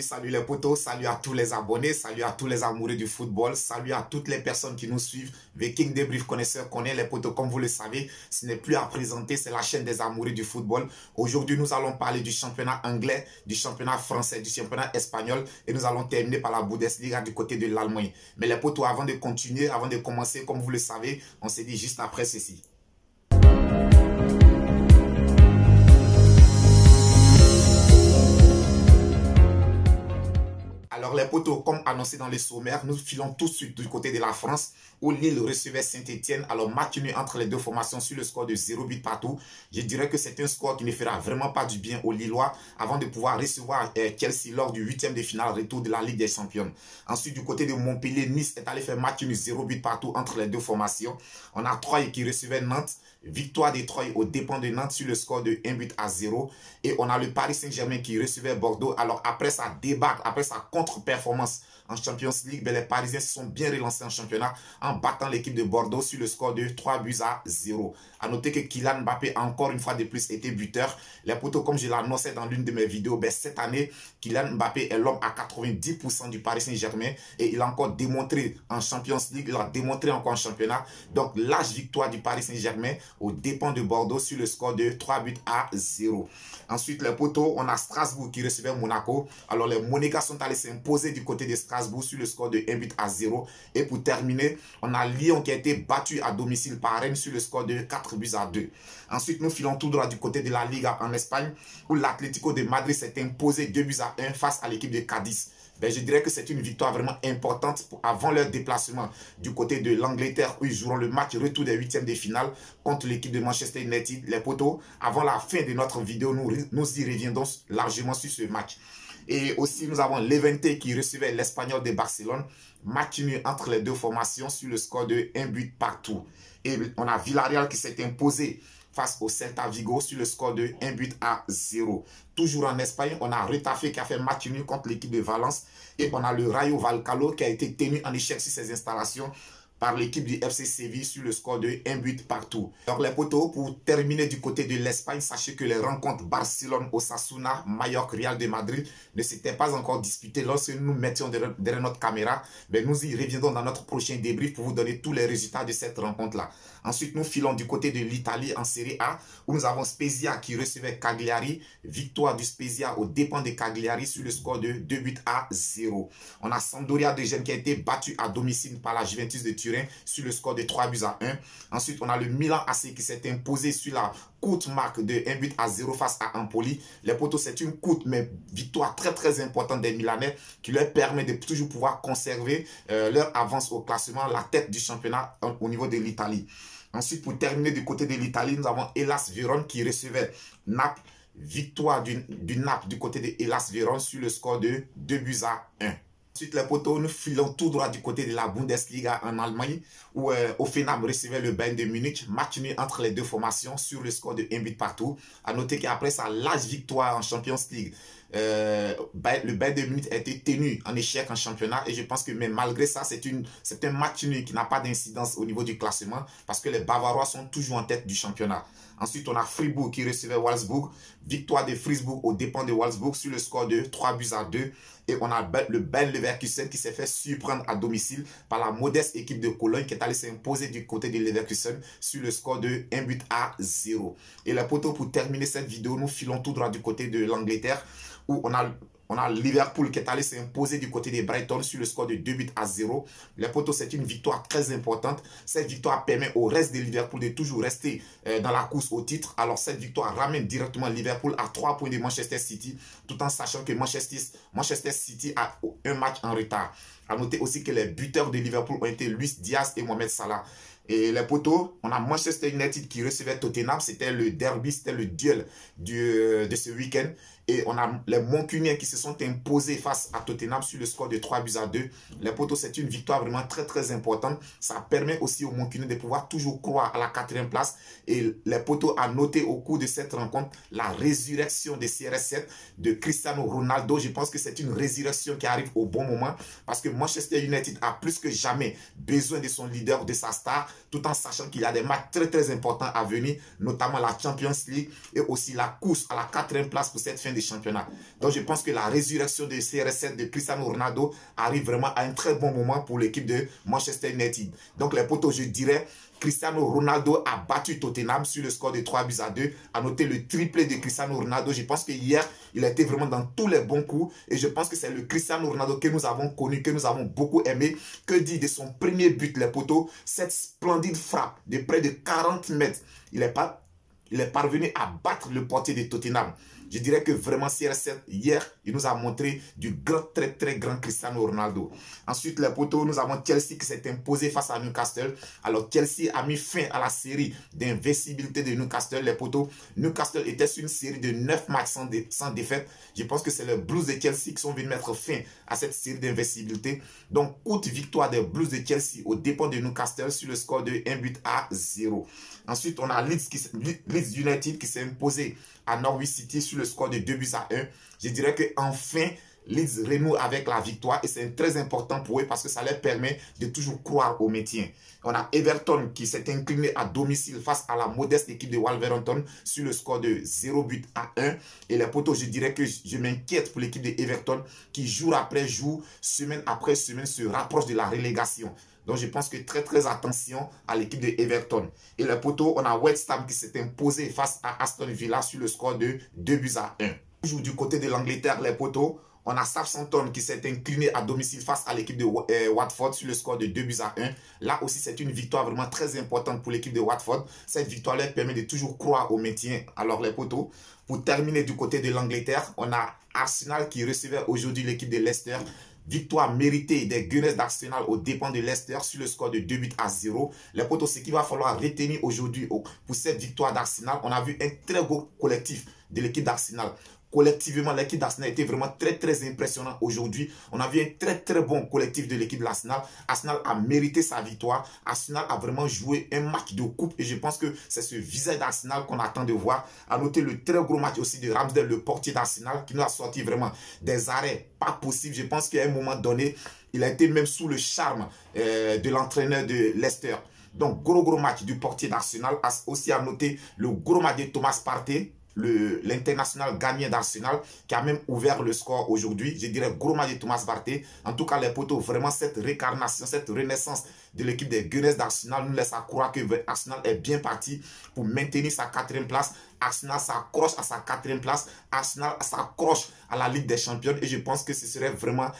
Salut les potos, salut à tous les abonnés, salut à tous les amoureux du football, salut à toutes les personnes qui nous suivent. Viking Débrief Connaisseur connaît les potos, comme vous le savez, ce n'est plus à présenter, c'est la chaîne des amoureux du football. Aujourd'hui, nous allons parler du championnat anglais, du championnat français, du championnat espagnol et nous allons terminer par la Bundesliga du côté de l'Allemagne. Mais les potos, avant de continuer, avant de commencer, comme vous le savez, on s'est dit juste après ceci. Alors les potos, comme annoncé dans les sommaires, nous filons tout de suite du côté de la France où Lille recevait Saint-Etienne. Alors match nul entre les deux formations sur le score de 0 but partout. Je dirais que c'est un score qui ne fera vraiment pas du bien aux Lillois avant de pouvoir recevoir Chelsea lors du 8e de finale retour de la Ligue des Champions. Ensuite du côté de Montpellier, Nice est allé faire match nul 0 but partout entre les deux formations. On a Troyes qui recevait Nantes. Victoire des Troyes aux dépens de Nantes sur le score de 1 but à 0. Et on a le Paris Saint-Germain qui recevait Bordeaux. Alors après sa débâcle, après sa contre-performance en Champions League, les Parisiens se sont bien relancés en championnat en battant l'équipe de Bordeaux sur le score de 3 buts à 0. A noter que Kylian Mbappé a encore une fois de plus été buteur. Les potos, comme je l'annonçais dans l'une de mes vidéos, cette année, Kylian Mbappé est l'homme à 90% du Paris Saint-Germain et il a encore démontré en Champions League, il a démontré encore en championnat. Donc l'âge victoire du Paris Saint-Germain aux dépens de Bordeaux sur le score de 3 buts à 0. Ensuite, les potos, on a Strasbourg qui recevait Monaco. Alors les Monégas sont allés s'imposer du côté de Strasbourg sur le score de 1 but à 0. Et pour terminer, on a Lyon qui a été battu à domicile par Rennes sur le score de 4 buts à 2. Ensuite, nous filons tout droit du côté de la Liga en Espagne où l'Atlético de Madrid s'est imposé 2 buts à 1 face à l'équipe de Cadiz. Je dirais que c'est une victoire vraiment importante avant leur déplacement du côté de l'Angleterre où ils joueront le match retour des 8e de finale contre l'équipe de Manchester United. Les potos, avant la fin de notre vidéo, nous y reviendrons largement sur ce match. Et aussi, nous avons Levante qui recevait l'Espagnol de Barcelone. Match nul entre les deux formations sur le score de 1 but partout. Et on a Villarreal qui s'est imposé face au Celta Vigo sur le score de 1 but à 0. Toujours en Espagne, on a Retafe qui a fait match nul contre l'équipe de Valence. Et on a le Rayo Vallecano qui a été tenu en échec sur ses installations par l'équipe du FC Séville sur le score de 1 but partout. Donc les potos, pour terminer du côté de l'Espagne, sachez que les rencontres Barcelone-Osasuna, Mallorca-Real de Madrid ne s'étaient pas encore disputées lorsque nous mettions derrière notre caméra. Mais nous y reviendrons dans notre prochain débrief pour vous donner tous les résultats de cette rencontre-là. Ensuite, nous filons du côté de l'Italie en Série A où nous avons Spezia qui recevait Cagliari. Victoire du Spezia aux dépens de Cagliari sur le score de 2 buts à 0. On a Sampdoria de Gênes qui a été battu à domicile par la Juventus de Turin sur le score de 3 buts à 1. Ensuite, on a le Milan AC qui s'est imposé sur la courte marque de 1 but à 0 face à Empoli. Les potos, c'est une courte mais victoire très importante des Milanais qui leur permet de toujours pouvoir conserver leur avance au classement, la tête du championnat au niveau de l'Italie. Ensuite, pour terminer du côté de l'Italie, nous avons Hellas Vérone qui recevait Naples. Victoire du Naples du côté de Hellas Vérone sur le score de 2 buts à 1. Ensuite, les potos, nous filons tout droit du côté de la Bundesliga en Allemagne où Hoffenheim recevait le Bayern de Munich. Match nul entre les deux formations sur le score de 1 but partout. A noter qu'après sa large victoire en Champions League, le Bayern de Munich a été tenu en échec en championnat et je pense que mais malgré ça, c'est un match nul qui n'a pas d'incidence au niveau du classement parce que les Bavarois sont toujours en tête du championnat. Ensuite, on a Fribourg qui recevait Wolfsburg. Victoire de Fribourg aux dépens de Wolfsburg sur le score de 3 buts à 2. Et on a le Bayer Leverkusen qui s'est fait surprendre à domicile par la modeste équipe de Cologne qui est allée s'imposer du côté de Leverkusen sur le score de 1 but à 0. Et les potos, pour terminer cette vidéo, nous filons tout droit du côté de l'Angleterre où on a Liverpool qui est allé s'imposer du côté de Brighton sur le score de 2 buts à 0. Les potos, c'est une victoire très importante. Cette victoire permet au reste de Liverpool de toujours rester dans la course au titre. Alors cette victoire ramène directement Liverpool à 3 points de Manchester City, tout en sachant que Manchester City a un match en retard. A noter aussi que les buteurs de Liverpool ont été Luis Diaz et Mohamed Salah. Et les potos, on a Manchester United qui recevait Tottenham. C'était le derby, c'était le duel de ce week-end. Et on a les Mancuniens qui se sont imposés face à Tottenham sur le score de 3 buts à 2. Les potos, c'est une victoire vraiment très importante. Ça permet aussi aux Mancuniens de pouvoir toujours croire à la 4e place. Et les potos, à noter au cours de cette rencontre la résurrection de CR7 de Cristiano Ronaldo. Je pense que c'est une résurrection qui arrive au bon moment parce que Manchester United a plus que jamais besoin de son leader, de sa star. tout en sachant qu'il y a des matchs très très importants à venir, notamment la Champions League et aussi la course à la 4e place pour cette fin de championnat. Donc je pense que la résurrection de CR7 de Cristiano Ronaldo arrive vraiment à un très bon moment pour l'équipe de Manchester United. Donc les potos, je dirais, Cristiano Ronaldo a battu Tottenham sur le score de 3-2. À noter le triplé de Cristiano Ronaldo. Je pense que hier, il a été vraiment dans tous les bons coups. Et je pense que c'est le Cristiano Ronaldo que nous avons connu, que nous avons beaucoup aimé. Que dit de son premier but, les potos? Cette splendide frappe de près de 40 mètres. Il est parvenu à battre le portier de Tottenham. Je dirais que vraiment CR7, hier, il nous a montré du grand, très, très grand Cristiano Ronaldo. Ensuite, les potos, nous avons Chelsea qui s'est imposé face à Newcastle. Alors, Chelsea a mis fin à la série d'invincibilité de Newcastle. Les potos, Newcastle était sur une série de 9 matchs sans défaite. Je pense que c'est les Blues de Chelsea qui sont venus mettre fin à cette série d'invincibilité. Donc, courte victoire des Blues de Chelsea aux dépens de Newcastle sur le score de 1-0. Ensuite, on a Leeds United qui s'est imposé à Norwich City sur le score de 2-1. Je dirais qu'enfin, Leeds renoue avec la victoire et c'est très important pour eux parce que ça leur permet de toujours croire au maintien. On a Everton qui s'est incliné à domicile face à la modeste équipe de Wolverhampton sur le score de 0-1. Et les potos, je dirais que je m'inquiète pour l'équipe de Everton qui jour après jour, semaine après semaine se rapproche de la relégation. Donc, je pense que très attention à l'équipe de Everton. Et les potos, on a West Ham qui s'est imposé face à Aston Villa sur le score de 2-1. Toujours du côté de l'Angleterre, les potos, on a Southampton qui s'est incliné à domicile face à l'équipe de Watford sur le score de 2-1. Là aussi, c'est une victoire vraiment très importante pour l'équipe de Watford. Cette victoire leur permet de toujours croire au maintien. Alors, les potos, pour terminer du côté de l'Angleterre, on a Arsenal qui recevait aujourd'hui l'équipe de Leicester. Victoire méritée des Gunners d'Arsenal aux dépens de Leicester sur le score de 2-0. Les potos, ce qu'il va falloir retenir aujourd'hui pour cette victoire d'Arsenal, on a vu un très beau collectif de l'équipe d'Arsenal. Collectivement, l'équipe d'Arsenal était vraiment très impressionnante aujourd'hui. On a vu un très bon collectif de l'équipe de l'Arsenal. Arsenal a mérité sa victoire. Arsenal a vraiment joué un match de coupe et je pense que c'est ce visage d'Arsenal qu'on attend de voir. À noter le très gros match aussi de Ramsdale, le portier d'Arsenal, qui nous a sorti vraiment des arrêts pas possibles. Je pense qu'à un moment donné, il a été même sous le charme de l'entraîneur de Leicester. Donc, gros match du portier d'Arsenal. Aussi à noter le gros match de Thomas Partey, l'international gagnant d'Arsenal, qui a même ouvert le score aujourd'hui. Je dirais gros match de Thomas Partey. En tout cas, les potos, vraiment cette réincarnation, cette renaissance de l'équipe des Gunners d'Arsenal nous laisse à croire que Arsenal est bien parti pour maintenir sa 4e place. Arsenal s'accroche à sa 4e place. Arsenal s'accroche à la Ligue des Champions. Et je pense que ce serait vraiment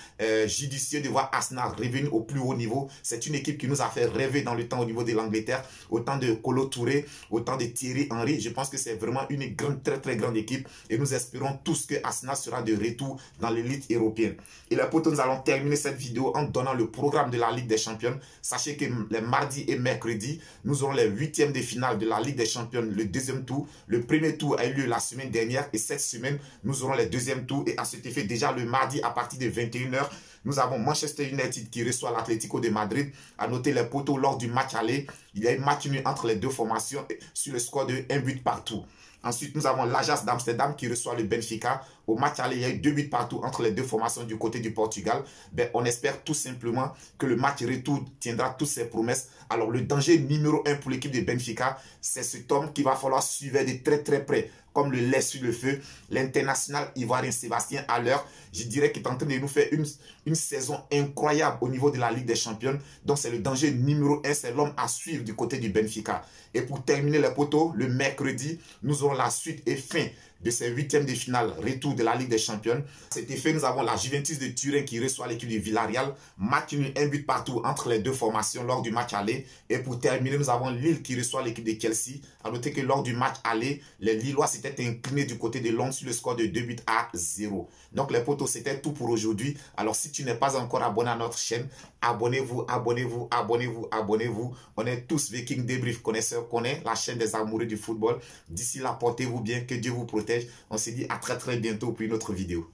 judicieux de voir Arsenal revenir au plus haut niveau. C'est une équipe qui nous a fait rêver dans le temps au niveau de l'Angleterre. Autant de Kolo Touré, autant de Thierry Henry. Je pense que c'est vraiment une grande, très grande équipe. Et nous espérons tous que Arsenal sera de retour dans l'élite européenne. Et les potos, nous allons terminer cette vidéo en donnant le programme de la Ligue des Champions. Sachez que les mardis et mercredis, nous aurons les 8e de finale de la Ligue des Champions, le 2e tour. Le premier tour a eu lieu la semaine dernière et cette semaine, nous aurons les 2e tours. Et à cet effet, déjà le mardi à partir de 21 h, nous avons Manchester United qui reçoit l'Atlético de Madrid. À noter les potos, lors du match aller, il y a un match nul entre les deux formations sur le score de 1 but partout. Ensuite, nous avons l'Ajax d'Amsterdam qui reçoit le Benfica. Au match aller, il y a eu 2 buts partout entre les deux formations du côté du Portugal. On espère tout simplement que le match retour tiendra toutes ses promesses. Alors, le danger numéro 1 pour l'équipe de Benfica, c'est cet homme qu'il va falloir suivre de très près, comme le lait sur le feu, l'international ivoirien Sébastien Haller. Je dirais qu'il est en train de nous faire une saison incroyable au niveau de la Ligue des Champions. Donc, c'est le danger numéro 1, c'est l'homme à suivre du côté du Benfica. Et pour terminer les potos, le mercredi, nous aurons la suite et fin de ces 8e de finale, retour de la Ligue des Champions. Cet effet, nous avons la Juventus de Turin qui reçoit l'équipe de Villarreal. Match nul, 1 but partout entre les deux formations lors du match aller. Et pour terminer, nous avons Lille qui reçoit l'équipe de Chelsea. À noter que lors du match aller, les Lillois s'étaient inclinés du côté de Londres sur le score de 2-0. Donc les potos, c'était tout pour aujourd'hui. Alors si tu n'es pas encore abonné à notre chaîne, abonnez-vous. On est tous Viking Débrief, connaisseurs, connaît la chaîne des amoureux du football. D'ici là, portez-vous bien, que Dieu vous protège. On se dit à très bientôt pour une autre vidéo.